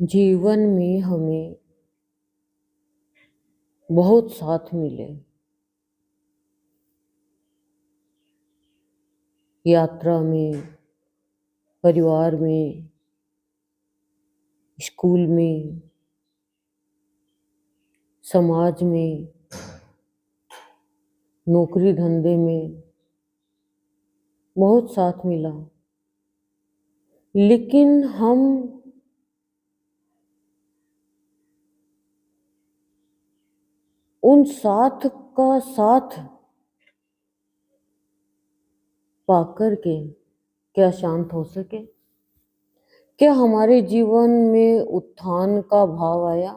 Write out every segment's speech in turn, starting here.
जीवन में हमें बहुत साथ मिले। यात्रा में, परिवार में, स्कूल में, समाज में, नौकरी धंधे में बहुत साथ मिला। लेकिन हम उन साथ का साथ पाकर के क्या शांत हो सके? क्या हमारे जीवन में उत्थान का भाव आया?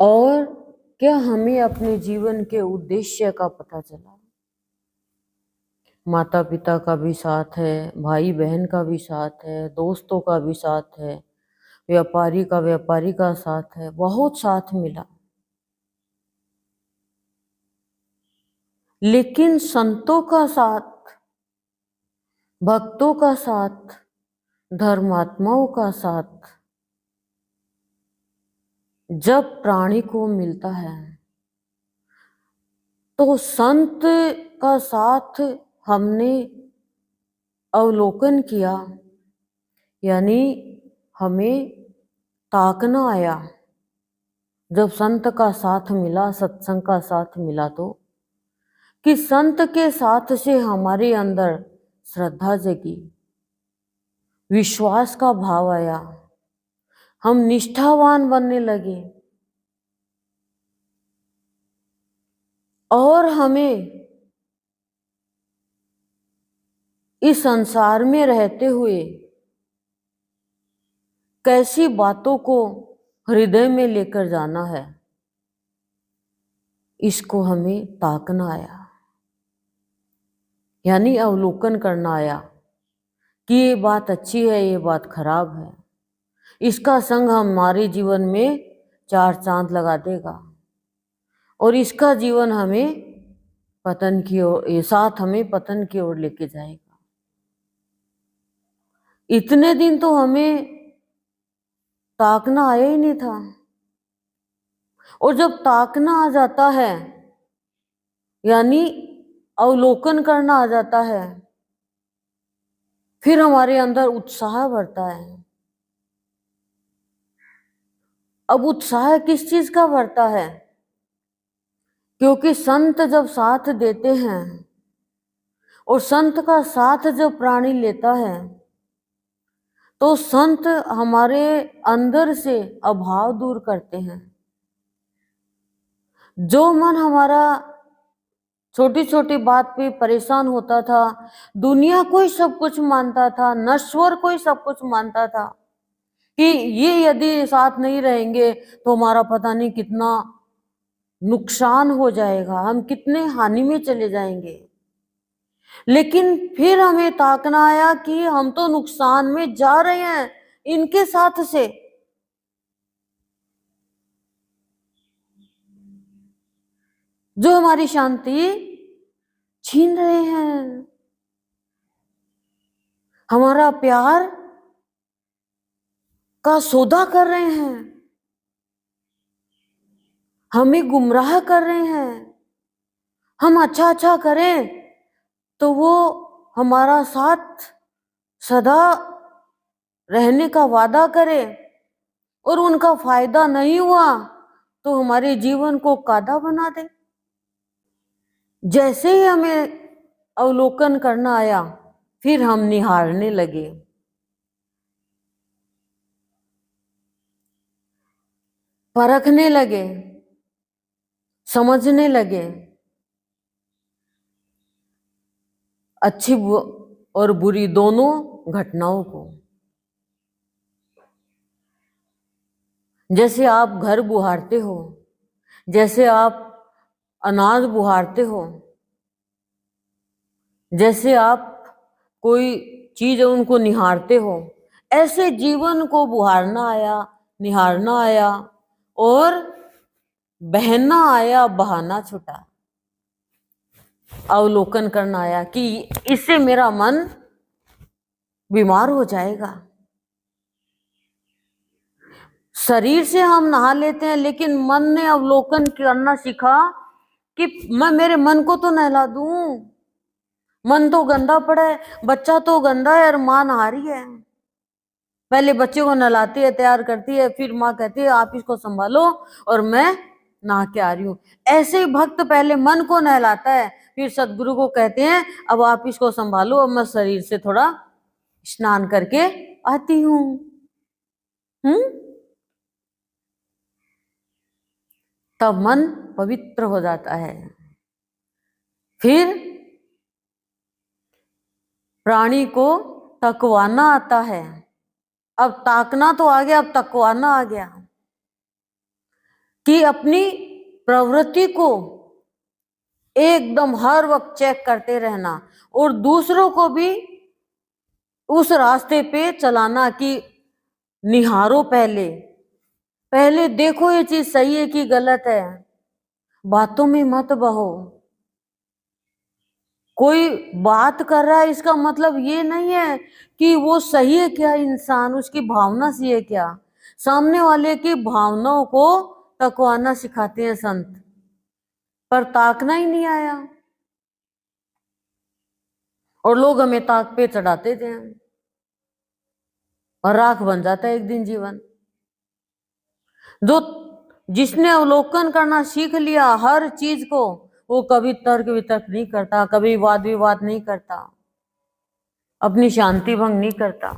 और क्या हमें अपने जीवन के उद्देश्य का पता चला? माता पिता का भी साथ है, भाई बहन का भी साथ है, दोस्तों का भी साथ है, व्यापारी का साथ है, बहुत साथ मिला। लेकिन संतों का साथ, भक्तों का साथ, धर्मात्माओं का साथ जब प्राणी को मिलता है तो संत का साथ हमने अवलोकन किया, यानी हमें ताकना आया। जब संत का साथ मिला, सत्संग का साथ मिला, तो कि संत के साथ से हमारे अंदर श्रद्धा जगी, विश्वास का भाव आया, हम निष्ठावान बनने लगे और हमें इस संसार में रहते हुए कैसी बातों को हृदय में लेकर जाना है, इसको हमें ताकना आया, यानी अवलोकन करना आया कि ये बात अच्छी है, ये बात खराब है, इसका संग हमारे जीवन में 4 चांद लगा देगा और इसका जीवन हमें पतन की ओर, ये साथ हमें पतन की ओर लेके जाएगा। इतने दिन तो हमें ताकना आया ही नहीं था, और जब ताकना आ जाता है, यानी अवलोकन करना आ जाता है, फिर हमारे अंदर उत्साह बढ़ता है। अब उत्साह किस चीज का बढ़ता है? क्योंकि संत जब साथ देते हैं और संत का साथ जब प्राणी लेता है तो संत हमारे अंदर से अभाव दूर करते हैं। जो मन हमारा छोटी छोटी बात पे परेशान होता था, दुनिया को ही सब कुछ मानता था, नश्वर को ही सब कुछ मानता था कि ये यदि साथ नहीं रहेंगे तो हमारा पता नहीं कितना नुकसान हो जाएगा, हम कितने हानि में चले जाएंगे। लेकिन फिर हमें ताकना आया कि हम तो नुकसान में जा रहे हैं इनके साथ से, जो हमारी शांति छीन रहे हैं, हमारा प्यार का सौदा कर रहे हैं, हमें गुमराह कर रहे हैं। हम अच्छा अच्छा करें तो वो हमारा साथ सदा रहने का वादा करे और उनका फायदा नहीं हुआ तो हमारे जीवन को कादा बना दे। जैसे ही हमें अवलोकन करना आया, फिर हम निहारने लगे, परखने लगे, समझने लगे, अच्छी और बुरी दोनों घटनाओं को। जैसे आप घर बुहारते हो, जैसे आप अनाज बुहारते हो, जैसे आप कोई चीज उनको निहारते हो, ऐसे जीवन को बुहारना आया, निहारना आया और बहना आया, बहाना छूटा। अवलोकन करना आया कि इससे मेरा मन बीमार हो जाएगा। शरीर से हम नहा लेते हैं, लेकिन मन ने अवलोकन करना सीखा कि मैं मेरे मन को तो नहला दूं, मन तो गंदा पड़ा है, बच्चा तो गंदा है और मां नहा रही है। पहले बच्चे को नहलाती है, तैयार करती है, फिर माँ कहती है आप इसको संभालो और मैं नहा के आ रही हूँ। ऐसे ही भक्त पहले मन को नहलाता है, फिर सदगुरु को कहते हैं अब आप इसको संभालो, अब मैं शरीर से थोड़ा स्नान करके आती हूँ। तब मन पवित्र हो जाता है। फिर प्राणी को तकवाना आता है। अब ताकना तो आ गया, अब तकवाना आ गया कि अपनी प्रवृत्ति को एकदम हर वक्त चेक करते रहना और दूसरों को भी उस रास्ते पे चलाना कि निहारो, पहले पहले देखो ये चीज सही है कि गलत है, बातों में मत बहो। कोई बात कर रहा है इसका मतलब ये नहीं है कि वो सही है क्या, इंसान उसकी भावना सी है क्या। सामने वाले की भावनाओं को तकवाना सिखाते हैं संत, पर ताकना ही नहीं आया और लोग हमें ताक पे चढ़ाते थे और राख बन जाता है एक दिन जीवन। जो जिसने अवलोकन करना सीख लिया हर चीज को, वो कभी तर्क वितर्क नहीं करता, कभी वाद विवाद नहीं करता, अपनी शांति भंग नहीं करता।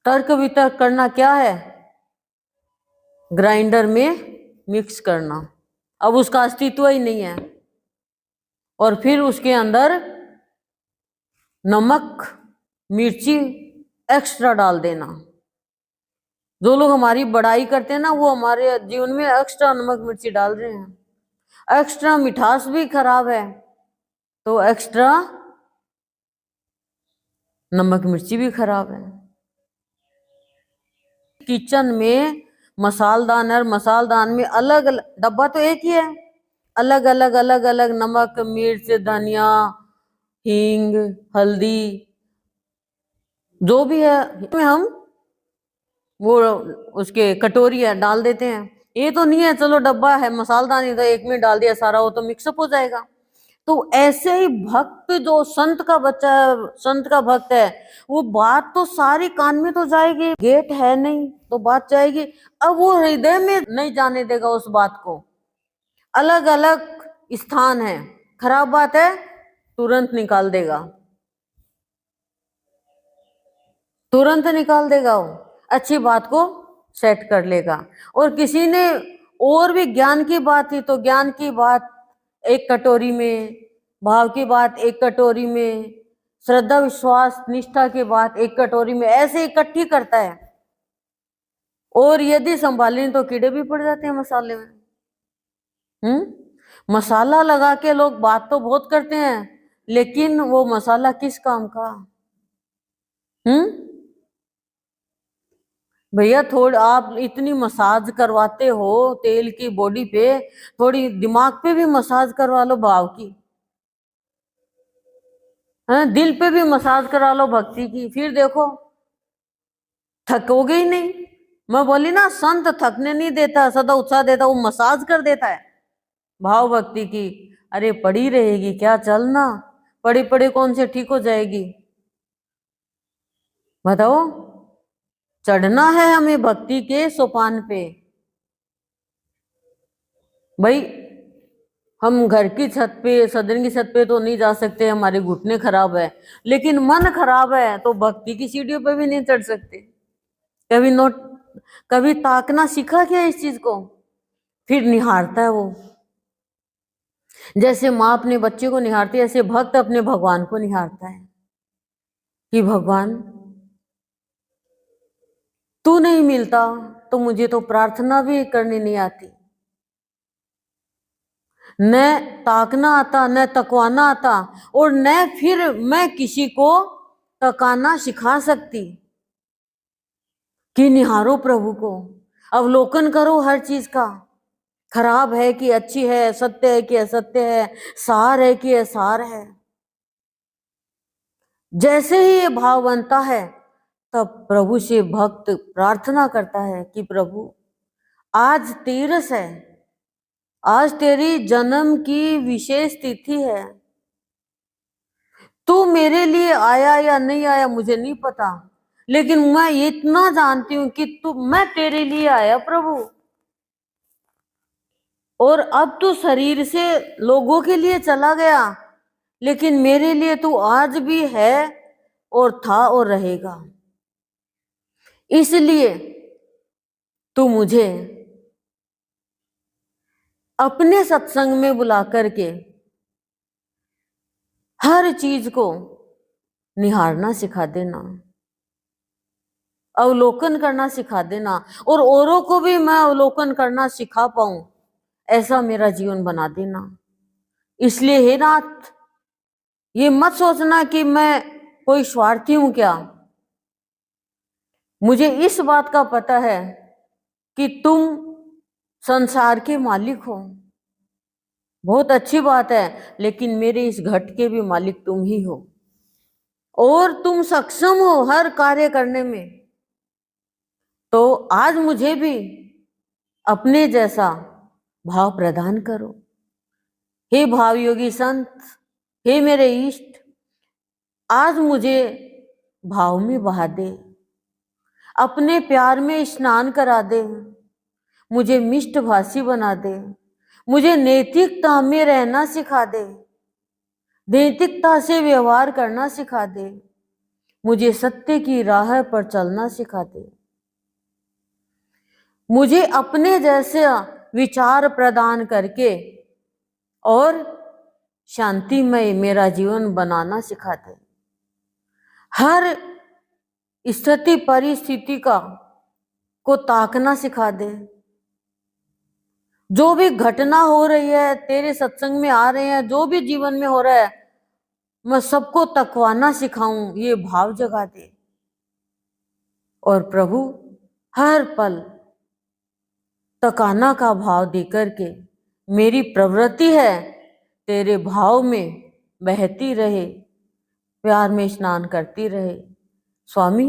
तर्क वितर्क करना क्या है? ग्राइंडर में मिक्स करना, अब उसका अस्तित्व ही नहीं है, और फिर उसके अंदर नमक मिर्ची एक्स्ट्रा डाल देना। जो लोग हमारी बड़ाई करते हैं ना, वो हमारे जीवन में एक्स्ट्रा नमक मिर्ची डाल रहे हैं। एक्स्ट्रा मिठास भी खराब है, तो एक्स्ट्रा नमक मिर्ची भी खराब है। किचन में मसालदान है, मसालदान में अलग अलग, डब्बा तो एक ही है, अलग अलग अलग अलग नमक मिर्च धनिया हींग हल्दी जो भी है हम वो उसके कटोरी है डाल देते हैं। ये तो नहीं है चलो डब्बा है मसालदानी तो एक में डाल दिया सारा, वो तो मिक्सअप हो जाएगा। तो ऐसे ही भक्त जो संत का बच्चा है, संत का भक्त है, वो बात तो सारी कान में तो जाएगी, गेट है नहीं तो बात जाएगी। अब वो हृदय में नहीं जाने देगा उस बात को। अलग अलग स्थान है, खराब बात है तुरंत निकाल देगा, तुरंत निकाल देगा, वो अच्छी बात को सेट कर लेगा। और किसी ने और भी ज्ञान की बात थी तो ज्ञान की बात एक कटोरी में, भाव की बात एक कटोरी में, श्रद्धा विश्वास निष्ठा की बात एक कटोरी में, ऐसे इकट्ठी करता है। और यदि संभालें तो कीड़े भी पड़ जाते हैं मसाले में। मसाला लगा के लोग बात तो बहुत करते हैं, लेकिन वो मसाला किस काम का? भैया थोड़ा आप इतनी मसाज करवाते हो तेल की बॉडी पे, थोड़ी दिमाग पे भी मसाज करवा लो भाव की, है दिल पे भी मसाज करा लो भक्ति की, फिर देखो थकोगे ही नहीं। मैं बोली ना संत थकने नहीं देता, सदा उत्साह देता, वो मसाज कर देता है भाव भक्ति की। अरे पड़ी रहेगी क्या, चलना पड़ी पड़ी कौन से ठीक हो जाएगी बताओ। चढ़ना है हमें भक्ति के सोपान पे। भाई हम घर की छत पे सदन की छत पे तो नहीं जा सकते, हमारे घुटने खराब है, लेकिन मन खराब है तो भक्ति की सीढ़ियों पे भी नहीं चढ़ सकते। कभी नोट कभी ताकना सीखा क्या इस चीज को? फिर निहारता है वो, जैसे माँ अपने बच्चे को निहारती है ऐसे भक्त अपने भगवान को निहारता है कि भगवान तू नहीं मिलता तो मुझे तो प्रार्थना भी करनी नहीं आती, न ताकना आता न तकवाना आता, और न फिर मैं किसी को तकाना सिखा सकती कि निहारो प्रभु को, अवलोकन करो हर चीज का, खराब है कि अच्छी है, सत्य है कि असत्य है, सार है कि असार है। जैसे ही ये भाव बनता है तब प्रभु से भक्त प्रार्थना करता है कि प्रभु आज तेरस है, आज तेरी जन्म की विशेष तिथि है, तू मेरे लिए आया या नहीं आया मुझे नहीं पता, लेकिन मैं इतना जानती हूं कि मैं तेरे लिए आया प्रभु। और अब तू शरीर से लोगों के लिए चला गया, लेकिन मेरे लिए तू आज भी है और था और रहेगा। इसलिए तू मुझे अपने सत्संग में बुला करके हर चीज को निहारना सिखा देना, अवलोकन करना सिखा देना, और औरों को भी मैं अवलोकन करना सिखा पाऊं, ऐसा मेरा जीवन बना देना। इसलिए हे नाथ, ये मत सोचना कि मैं कोई स्वार्थी हूं क्या। मुझे इस बात का पता है कि तुम संसार के मालिक हो, बहुत अच्छी बात है, लेकिन मेरे इस घट के भी मालिक तुम ही हो, और तुम सक्षम हो हर कार्य करने में। तो आज मुझे भी अपने जैसा भाव प्रदान करो। हे भाव योगी संत, हे मेरे इष्ट, आज मुझे भाव में बहा दे, अपने प्यार में स्नान करा दे, मुझे मिष्ट भाषी बना दे, मुझे नैतिकता में रहना सिखा दे, नैतिकता से व्यवहार करना सिखा दे, मुझे सत्य की राह पर चलना सिखा दे, मुझे अपने जैसे विचार प्रदान करके और शांतिमय मेरा जीवन बनाना सिखा दे। हर स्थिति परिस्थिति को ताकना सिखा दे। जो भी घटना हो रही है, तेरे सत्संग में आ रहे हैं, जो भी जीवन में हो रहा है, मैं सबको तकवाना सिखाऊं, ये भाव जगा दे। और प्रभु हर पल तकाना का भाव देकर के मेरी प्रवृत्ति है तेरे भाव में बहती रहे, प्यार में स्नान करती रहे। स्वामी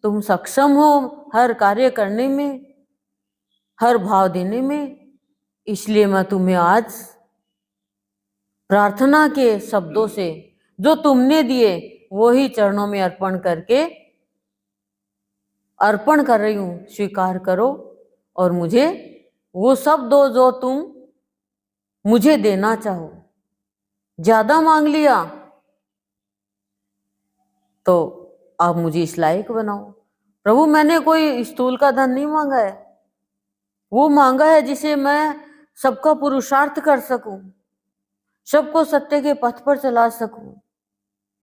तुम सक्षम हो हर कार्य करने में, हर भाव देने में, इसलिए मैं तुम्हें आज प्रार्थना के शब्दों से जो तुमने दिए वो ही चरणों में अर्पण करके अर्पण कर रही हूं, स्वीकार करो और मुझे वो सब दो जो तुम मुझे देना चाहो। ज्यादा मांग लिया तो आप मुझे इस लायक बनाओ। प्रभु मैंने कोई स्थूल का धन नहीं मांगा है, वो मांगा है जिसे मैं सबका पुरुषार्थ कर सकूं, सबको सत्य के पथ पर चला सकूं।